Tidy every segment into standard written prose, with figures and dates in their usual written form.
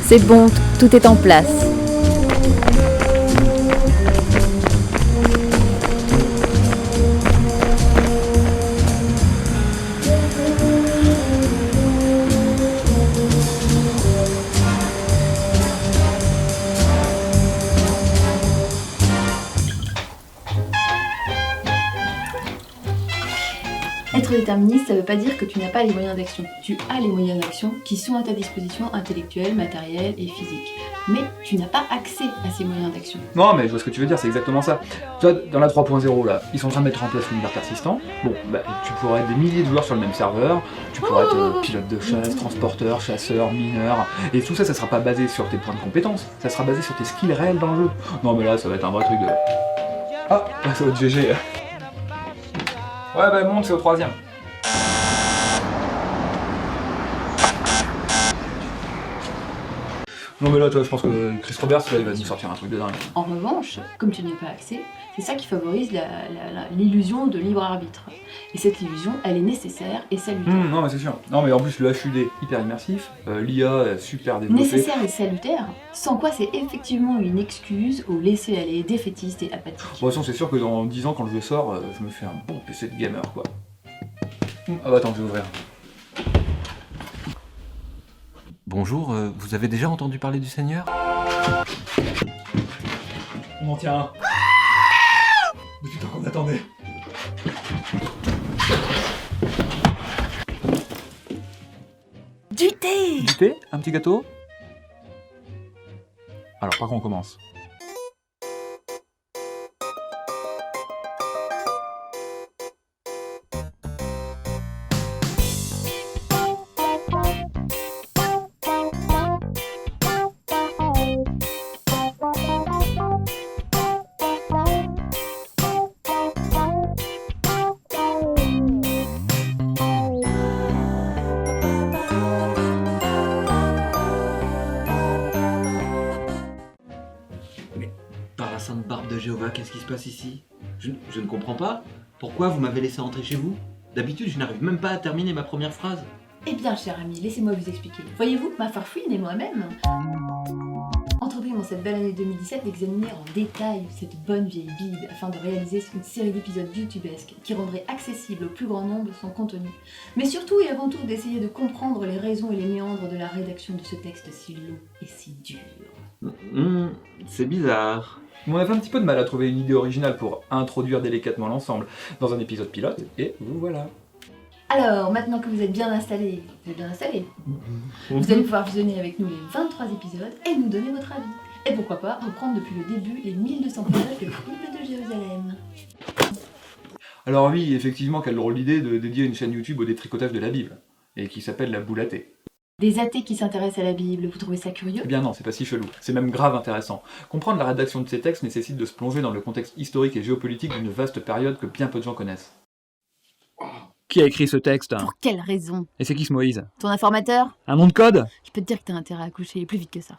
C'est bon, tout est en place. Être déterministe, ça veut pas dire que tu n'as pas les moyens d'action. Tu as les moyens d'action qui sont à ta disposition intellectuelle, matérielle et physique. Mais tu n'as pas accès à ces moyens d'action. Non, mais je vois ce que tu veux dire, c'est exactement ça. Tu vois, dans la 3.0, là, ils sont en train de mettre en place l'univers persistant. Bon, bah, tu pourrais être des milliers de joueurs sur le même serveur, tu pourrais être pilote de chasse, transporteur, chasseur, mineur, et tout ça, ça sera pas basé sur tes points de compétences, ça sera basé sur tes skills réels dans le jeu. Non, mais là, ça va être un vrai truc de... Ah, ça va être GG. Ouais, bah, monte, c'est au 3ème. Non mais là, toi, je pense que Chris Roberts, là, il va nous sortir un truc de dingue. En revanche, comme tu n'y as pas accès, c'est ça qui favorise l'illusion de libre arbitre. Et cette illusion, elle est nécessaire et salutaire. Non mais c'est sûr. Non mais en plus, le HUD, hyper immersif, l'IA, super développé. Nécessaire et salutaire, sans quoi c'est effectivement une excuse au laisser-aller défaitiste et apathique. Bon, de toute façon, c'est sûr que dans 10 ans, quand le jeu sort, je me fais un bon PC de gamer, quoi. Ah bah attends, je vais ouvrir. Bonjour, vous avez déjà entendu parler du Seigneur? On en tient un. Depuis le temps qu'on attendait. Du thé! Du thé? Un petit gâteau? Alors, par contre, on commence. Par la Sainte Barbe de Jéhovah, qu'est-ce qui se passe ici? Je ne comprends pas. Pourquoi vous m'avez laissé entrer chez vous? D'habitude, je n'arrive même pas à terminer ma première phrase. Eh bien, cher ami, laissez-moi vous expliquer. Voyez-vous, ma farfouine et moi-même entrepris dans cette belle année 2017 d'examiner en détail cette bonne vieille Bible afin de réaliser une série d'épisodes youtubesques qui rendraient accessible au plus grand nombre son contenu. Mais surtout et avant tout d'essayer de comprendre les raisons et les méandres de la rédaction de ce texte si long et si dur. C'est bizarre. On a fait un petit peu de mal à trouver une idée originale pour introduire délicatement l'ensemble dans un épisode pilote, et vous voilà. Alors, maintenant que vous êtes bien installés, vous allez pouvoir visionner avec nous les 23 épisodes et nous donner votre avis. Et pourquoi pas reprendre depuis le début les 1200 pages de Bible de Jérusalem. Alors oui, effectivement, quelle drôle d'idée de dédier une chaîne YouTube au détricotage de la Bible, et qui s'appelle La Boule athée. Des athées qui s'intéressent à la Bible, vous trouvez ça curieux? Eh bien non, c'est pas si chelou, c'est même grave intéressant. Comprendre la rédaction de ces textes nécessite de se plonger dans le contexte historique et géopolitique d'une vaste période que bien peu de gens connaissent. Qui a écrit ce texte? Pour quelle raison? Et c'est qui ce Moïse? Ton informateur? Un nom de code? Je peux te dire que t'as intérêt à coucher plus vite que ça.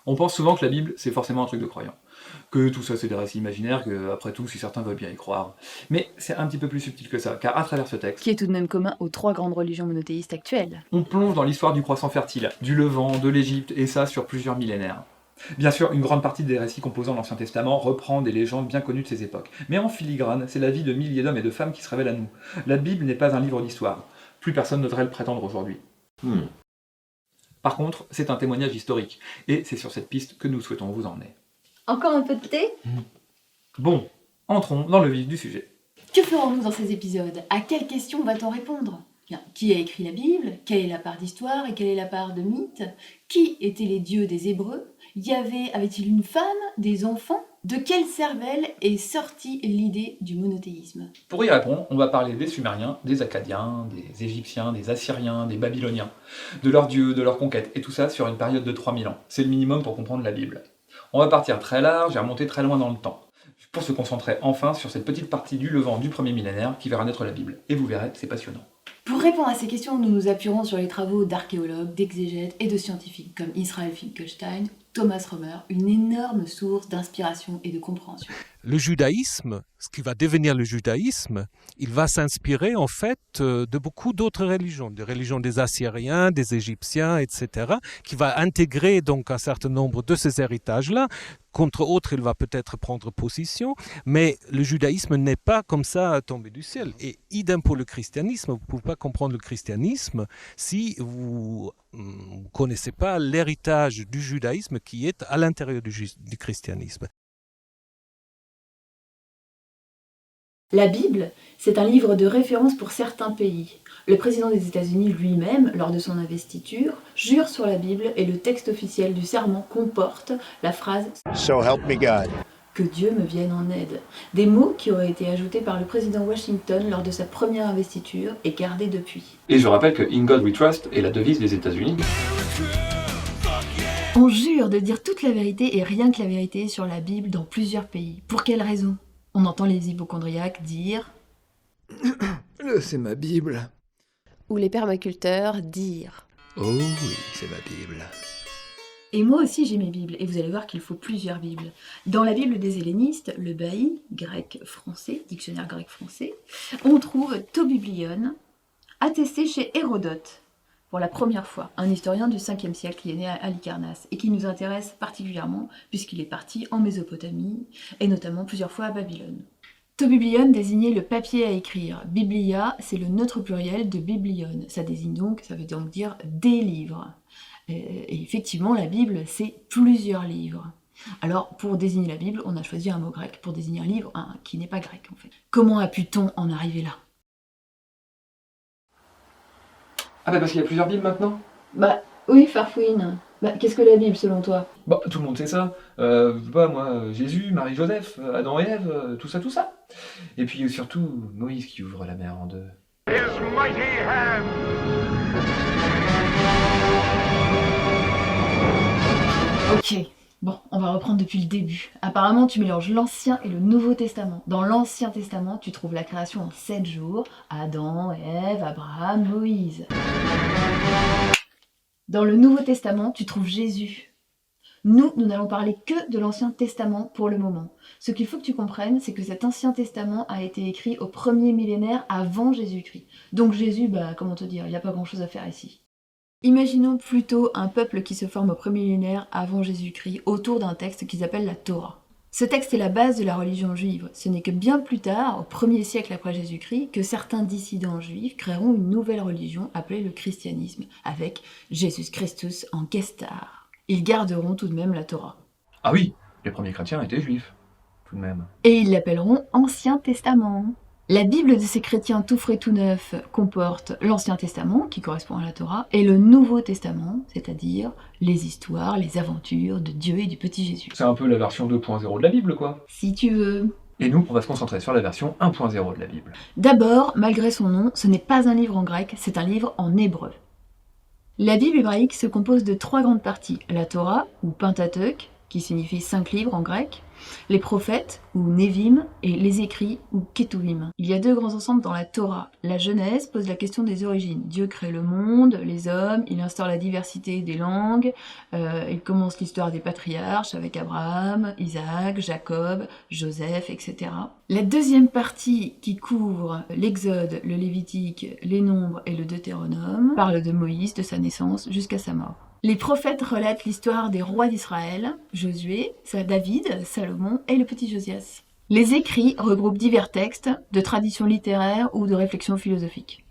On pense souvent que la Bible, c'est forcément un truc de croyant. Que tout ça, c'est des récits imaginaires, que, après tout, si certains veulent bien y croire. Mais c'est un petit peu plus subtil que ça, car à travers ce texte, Qui est tout de même commun aux 3 grandes religions monothéistes actuelles. on plonge dans l'histoire du croissant fertile, du Levant, de l'Égypte, et ça sur plusieurs millénaires. Bien sûr, une grande partie des récits composant l'Ancien Testament reprend des légendes bien connues de ces époques. Mais en filigrane, c'est la vie de milliers d'hommes et de femmes qui se révèle à nous. La Bible n'est pas un livre d'histoire. Plus personne n'oserait le prétendre aujourd'hui. Par contre, c'est un témoignage historique, et c'est sur cette piste que nous souhaitons vous emmener. Encore un peu de thé? Bon, entrons dans le vif du sujet. Que ferons-nous dans ces épisodes? À quelles questions va-t-on répondre? Bien, qui a écrit la Bible? Quelle est la part d'histoire et quelle est la part de mythe? Qui étaient les dieux des Hébreux? Yahvé avait-il une femme? Des enfants? De quelle cervelle est sortie l'idée du monothéisme? Pour y répondre, on va parler des Sumériens, des Akkadiens, des Égyptiens, des Assyriens, des Babyloniens, de leurs dieux, de leurs conquêtes, et tout ça sur une période de 3000 ans. C'est le minimum pour comprendre la Bible. On va partir très large et remonter très loin dans le temps, pour se concentrer enfin sur cette petite partie du Levant du premier millénaire qui verra naître la Bible. Et vous verrez, c'est passionnant. Pour répondre à ces questions, nous nous appuierons sur les travaux d'archéologues, d'exégètes et de scientifiques comme Israël Finkelstein, Thomas Romer, une énorme source d'inspiration et de compréhension. Le judaïsme, ce qui va devenir le judaïsme, il va s'inspirer en fait de beaucoup d'autres religions, des religions des Assyriens, des Égyptiens, etc., qui va intégrer donc un certain nombre de ces héritages-là. Contre autres, il va peut-être prendre position, mais le judaïsme n'est pas comme ça tombé du ciel. Et idem pour le christianisme, vous ne pouvez pas comprendre le christianisme si vous ne connaissez pas l'héritage du judaïsme qui est à l'intérieur du christianisme. La Bible, c'est un livre de référence pour certains pays. Le président des États-Unis lui-même, lors de son investiture, jure sur la Bible et le texte officiel du serment comporte la phrase « So help me God ». Que Dieu me vienne en aide. Des mots qui auraient été ajoutés par le président Washington lors de sa première investiture et gardés depuis. Et je rappelle que In God We Trust est la devise des États-Unis. On jure de dire toute la vérité et rien que la vérité sur la Bible dans plusieurs pays. Pour quelle raison ? On entend les hypochondriaques dire C'est ma Bible. Ou les permaculteurs dire. Oh oui, c'est ma Bible. Et moi aussi j'ai mes Bibles, et vous allez voir qu'il faut plusieurs Bibles. Dans la Bible des hellénistes, le Bailly, grec-français, dictionnaire grec-français, on trouve Tobiblion, attesté chez Hérodote, pour la première fois, un historien du 5e siècle qui est né à Halicarnasse, et qui nous intéresse particulièrement puisqu'il est parti en Mésopotamie, et notamment plusieurs fois à Babylone. Tobiblion désignait le papier à écrire. Biblia, c'est le neutre pluriel de biblion. Ça veut donc dire des livres. Et effectivement, la Bible, c'est plusieurs livres. Alors, pour désigner la Bible, on a choisi un mot grec pour désigner un livre qui n'est pas grec, en fait. Comment a pu-t-on en arriver là ? Ah bah parce qu'il y a plusieurs Bibles maintenant. Bah oui, Farfouine. Bah qu'est-ce que la Bible selon toi ? Bah tout le monde sait ça. Je sais pas moi, Jésus, Marie-Joseph, Adam et Ève, tout ça. Et puis surtout, Moïse qui ouvre la mer en deux. Ok, bon, on va reprendre depuis le début. Apparemment, tu mélanges l'Ancien et le Nouveau Testament. Dans l'Ancien Testament, tu trouves la création en 7 jours. Adam, Ève, Abraham, Moïse. Dans le Nouveau Testament, tu trouves Jésus. Nous n'allons parler que de l'Ancien Testament pour le moment. Ce qu'il faut que tu comprennes, c'est que cet Ancien Testament a été écrit au 1er millénaire avant Jésus-Christ. Donc Jésus, comment te dire, il n'y a pas grand-chose à faire ici. Imaginons plutôt un peuple qui se forme au 1er millénaire avant Jésus-Christ autour d'un texte qu'ils appellent la Torah. Ce texte est la base de la religion juive. Ce n'est que bien plus tard, au 1er siècle après Jésus-Christ, que certains dissidents juifs créeront une nouvelle religion appelée le christianisme, avec Jésus Christus en guest star. Ils garderont tout de même la Torah. Ah oui, les premiers chrétiens étaient juifs, tout de même. Et ils l'appelleront Ancien Testament. La Bible de ces chrétiens tout frais tout neuf comporte l'Ancien Testament, qui correspond à la Torah, et le Nouveau Testament, c'est-à-dire les histoires, les aventures de Dieu et du petit Jésus. C'est un peu la version 2.0 de la Bible, quoi. Si tu veux. Et nous, on va se concentrer sur la version 1.0 de la Bible. D'abord, malgré son nom, ce n'est pas un livre en grec, c'est un livre en hébreu. La Bible hébraïque se compose de 3 grandes parties. La Torah, ou Pentateuque, qui signifie 5 livres en grec, les prophètes, ou Névim, et les écrits, ou Ketuvim. Il y a 2 grands ensembles dans la Torah. La Genèse pose la question des origines. Dieu crée le monde, les hommes, il instaure la diversité des langues, il commence l'histoire des patriarches avec Abraham, Isaac, Jacob, Joseph, etc. La deuxième partie, qui couvre l'Exode, le Lévitique, les Nombres et le Deutéronome, parle de Moïse, de sa naissance jusqu'à sa mort. Les prophètes relatent l'histoire des rois d'Israël, Josué, David, Salomon et le petit Josias. Les écrits regroupent divers textes de traditions littéraires ou de réflexions philosophiques.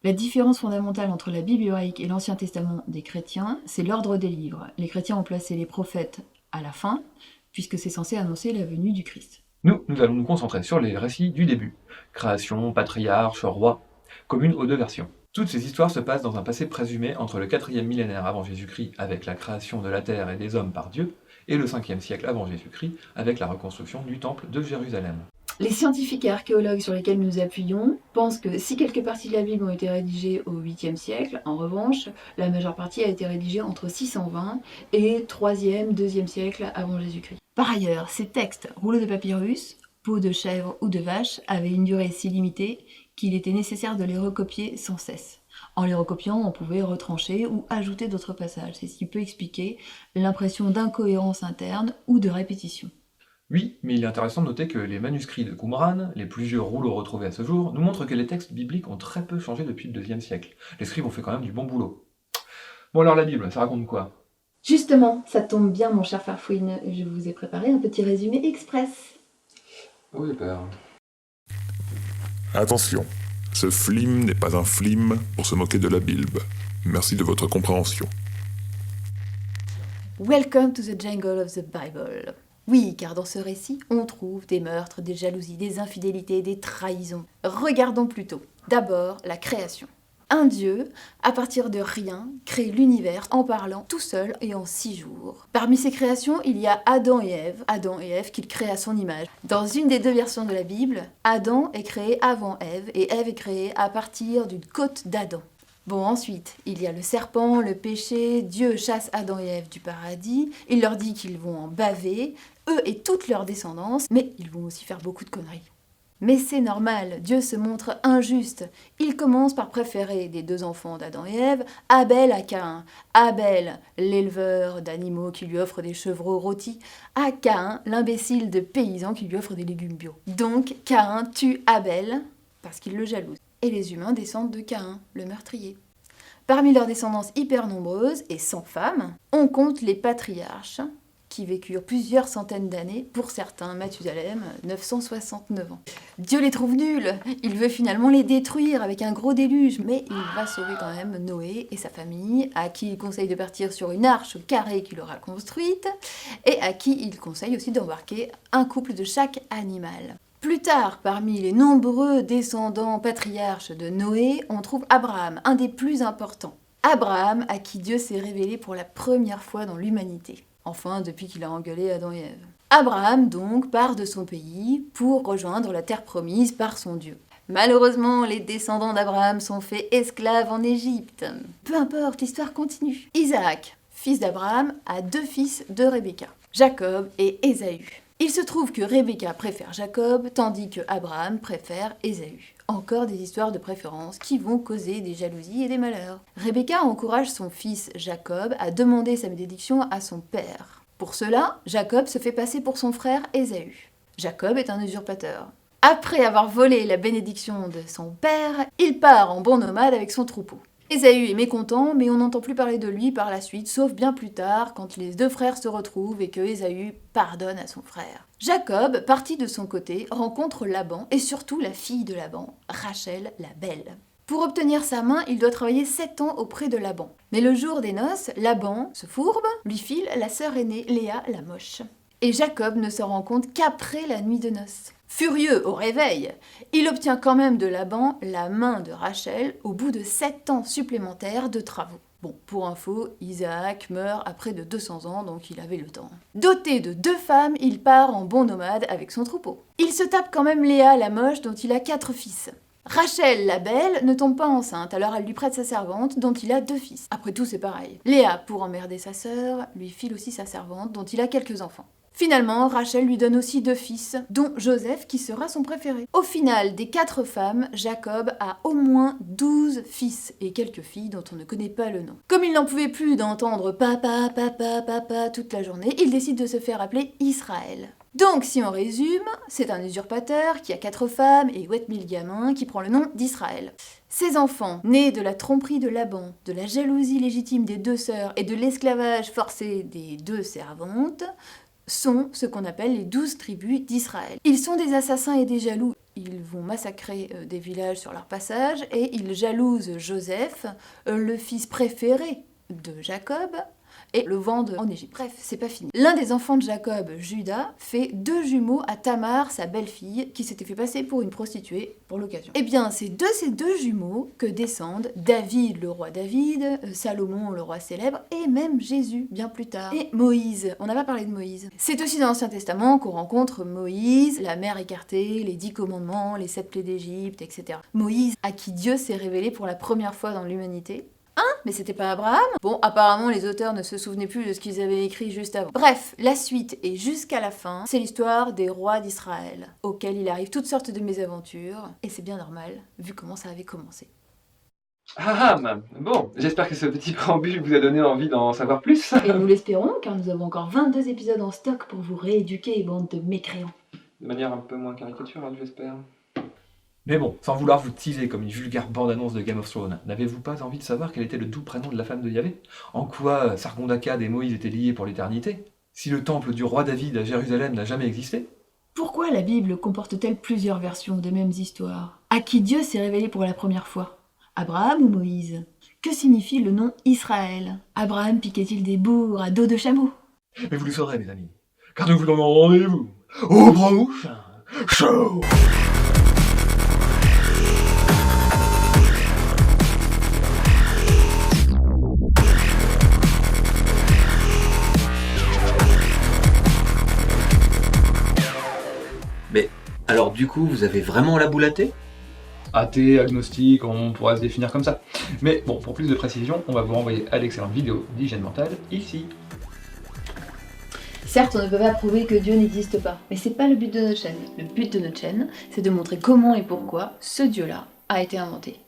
La différence fondamentale entre la Bible hébraïque et l'Ancien Testament des chrétiens, c'est l'ordre des livres. Les chrétiens ont placé les prophètes à la fin, puisque c'est censé annoncer la venue du Christ. Nous allons nous concentrer sur les récits du début. Création, patriarche, roi, commune aux 2 versions. Toutes ces histoires se passent dans un passé présumé entre le 4e millénaire avant Jésus-Christ avec la création de la terre et des hommes par Dieu, et le 5e siècle avant Jésus-Christ avec la reconstruction du temple de Jérusalem. Les scientifiques et archéologues sur lesquels nous appuyons pensent que si quelques parties de la Bible ont été rédigées au 8e siècle, en revanche, la majeure partie a été rédigée entre 620 et 3e, 2e siècle avant Jésus-Christ. Par ailleurs, ces textes, rouleaux de papyrus, peaux de chèvre ou de vache, avaient une durée si limitée qu'il était nécessaire de les recopier sans cesse. En les recopiant, on pouvait retrancher ou ajouter d'autres passages. C'est ce qui peut expliquer l'impression d'incohérence interne ou de répétition. Oui, mais il est intéressant de noter que les manuscrits de Qumran, les plus vieux rouleaux retrouvés à ce jour, nous montrent que les textes bibliques ont très peu changé depuis le IIe siècle. Les scribes ont fait quand même du bon boulot. Bon alors la Bible, ça raconte quoi? Justement, ça tombe bien mon cher Farfouine, je vous ai préparé un petit résumé express. Oui, père. Attention, ce film n'est pas un film pour se moquer de la Bible. Merci de votre compréhension. Welcome to the jungle of the Bible. Oui, car dans ce récit, on trouve des meurtres, des jalousies, des infidélités, des trahisons. Regardons plutôt. D'abord, la création. Un dieu, à partir de rien, crée l'univers en parlant tout seul et en 6 jours. Parmi ces créations, il y a Adam et Ève qu'il crée à son image. Dans une des 2 versions de la Bible, Adam est créé avant Ève et Ève est créée à partir d'une côte d'Adam. Bon, ensuite, il y a le serpent, le péché, Dieu chasse Adam et Ève du paradis, il leur dit qu'ils vont en baver, eux et toute leur descendance, mais ils vont aussi faire beaucoup de conneries. Mais c'est normal, Dieu se montre injuste. Il commence par préférer des 2 enfants d'Adam et Ève, Abel à Caïn. Abel, l'éleveur d'animaux qui lui offre des chevreaux rôtis, à Caïn, l'imbécile de paysan qui lui offre des légumes bio. Donc Caïn tue Abel parce qu'il le jalouse. Et les humains descendent de Caïn, le meurtrier. Parmi leurs descendances hyper nombreuses et sans femmes, on compte les patriarches, qui vécurent plusieurs centaines d'années, pour certains, Mathusalem, 969 ans. Dieu les trouve nuls, il veut finalement les détruire avec un gros déluge, mais il va sauver quand même Noé et sa famille, à qui il conseille de partir sur une arche carrée qu'il aura construite, et à qui il conseille aussi d'embarquer un couple de chaque animal. Plus tard, parmi les nombreux descendants patriarches de Noé, on trouve Abraham, un des plus importants. Abraham, à qui Dieu s'est révélé pour la première fois dans l'humanité. Enfin, depuis qu'il a engueulé Adam et Ève. Abraham, donc, part de son pays pour rejoindre la terre promise par son Dieu. Malheureusement, les descendants d'Abraham sont faits esclaves en Égypte. Peu importe, l'histoire continue. Isaac, fils d'Abraham, a 2 fils de Rebecca, Jacob et Ésaü. Il se trouve que Rebecca préfère Jacob, tandis que Abraham préfère Ésaü. Encore des histoires de préférence qui vont causer des jalousies et des malheurs. Rebecca encourage son fils Jacob à demander sa bénédiction à son père. Pour cela, Jacob se fait passer pour son frère Ésaü. Jacob est un usurpateur. Après avoir volé la bénédiction de son père, il part en bon nomade avec son troupeau. Ésaü est mécontent, mais on n'entend plus parler de lui par la suite, sauf bien plus tard, quand les 2 frères se retrouvent et que Ésaü pardonne à son frère. Jacob, parti de son côté, rencontre Laban, et surtout la fille de Laban, Rachel la belle. Pour obtenir sa main, il doit travailler 7 ans auprès de Laban. Mais le jour des noces, Laban se fourbe, lui file la sœur aînée, Léa la moche. Et Jacob ne se rend compte qu'après la nuit de noces. Furieux au réveil, il obtient quand même de Laban la main de Rachel au bout de 7 ans supplémentaires de travaux. Bon, pour info, Isaac meurt après de 200 ans, donc il avait le temps. Doté de 2 femmes, il part en bon nomade avec son troupeau. Il se tape quand même Léa la moche, dont il a 4 fils. Rachel la belle ne tombe pas enceinte, alors elle lui prête sa servante, dont il a 2 fils. Après tout, c'est pareil. Léa, pour emmerder sa sœur, lui file aussi sa servante, dont il a quelques enfants. Finalement, Rachel lui donne aussi 2 fils, dont Joseph qui sera son préféré. Au final, des 4 femmes, Jacob a au moins 12 fils et quelques filles dont on ne connaît pas le nom. Comme il n'en pouvait plus d'entendre papa, papa, papa toute la journée, il décide de se faire appeler Israël. Donc, si on résume, c'est un usurpateur qui a 4 femmes et 8000 gamins qui prend le nom d'Israël. Ces enfants, nés de la tromperie de Laban, de la jalousie légitime des 2 sœurs et de l'esclavage forcé des 2 servantes, sont ce qu'on appelle les 12 tribus d'Israël. Ils sont des assassins et des jaloux. Ils vont massacrer des villages sur leur passage et ils jalousent Joseph, le fils préféré de Jacob, et le vendent en Égypte. Bref, c'est pas fini. L'un des enfants de Jacob, Judas, fait 2 jumeaux à Tamar, sa belle-fille, qui s'était fait passer pour une prostituée pour l'occasion. Et bien, c'est de ces 2 jumeaux que descendent David, le roi David, Salomon, le roi célèbre, et même Jésus, bien plus tard. Et Moïse, on n'a pas parlé de Moïse. C'est aussi dans l'Ancien Testament qu'on rencontre Moïse, la mer écartée, les 10 commandements, les 7 plaies d'Égypte, etc. Moïse, à qui Dieu s'est révélé pour la première fois dans l'humanité. Mais c'était pas Abraham? Bon, apparemment les auteurs ne se souvenaient plus de ce qu'ils avaient écrit juste avant. Bref, la suite et jusqu'à la fin, c'est l'histoire des rois d'Israël, auxquels il arrive toutes sortes de mésaventures, et c'est bien normal, vu comment ça avait commencé. Bon, j'espère que ce petit préambule vous a donné envie d'en savoir plus. Et nous l'espérons, car nous avons encore 22 épisodes en stock pour vous rééduquer, bande de mécréants. De manière un peu moins caricaturale, j'espère. Mais bon, sans vouloir vous teaser comme une vulgaire bande-annonce de Game of Thrones, n'avez-vous pas envie de savoir quel était le doux prénom de la femme de Yahvé? En quoi Sargon-d'Akkad et Moïse étaient liés pour l'éternité? Si le temple du roi David à Jérusalem n'a jamais existé? Pourquoi la Bible comporte-t-elle plusieurs versions des mêmes histoires? À qui Dieu s'est révélé pour la première fois? Abraham ou Moïse? Que signifie le nom Israël? Abraham piquait-il des bourgs à dos de chameau? Mais vous le saurez, mes amis, car nous vous donnons rendez-vous au prochain show. Mais alors du coup, vous avez vraiment la boule à thé? Athée, agnostique, on pourrait se définir comme ça. Mais bon, pour plus de précision, on va vous renvoyer à l'excellente vidéo d'hygiène mentale ici. Certes, on ne peut pas prouver que Dieu n'existe pas, mais c'est pas le but de notre chaîne. Le but de notre chaîne, c'est de montrer comment et pourquoi ce Dieu-là a été inventé.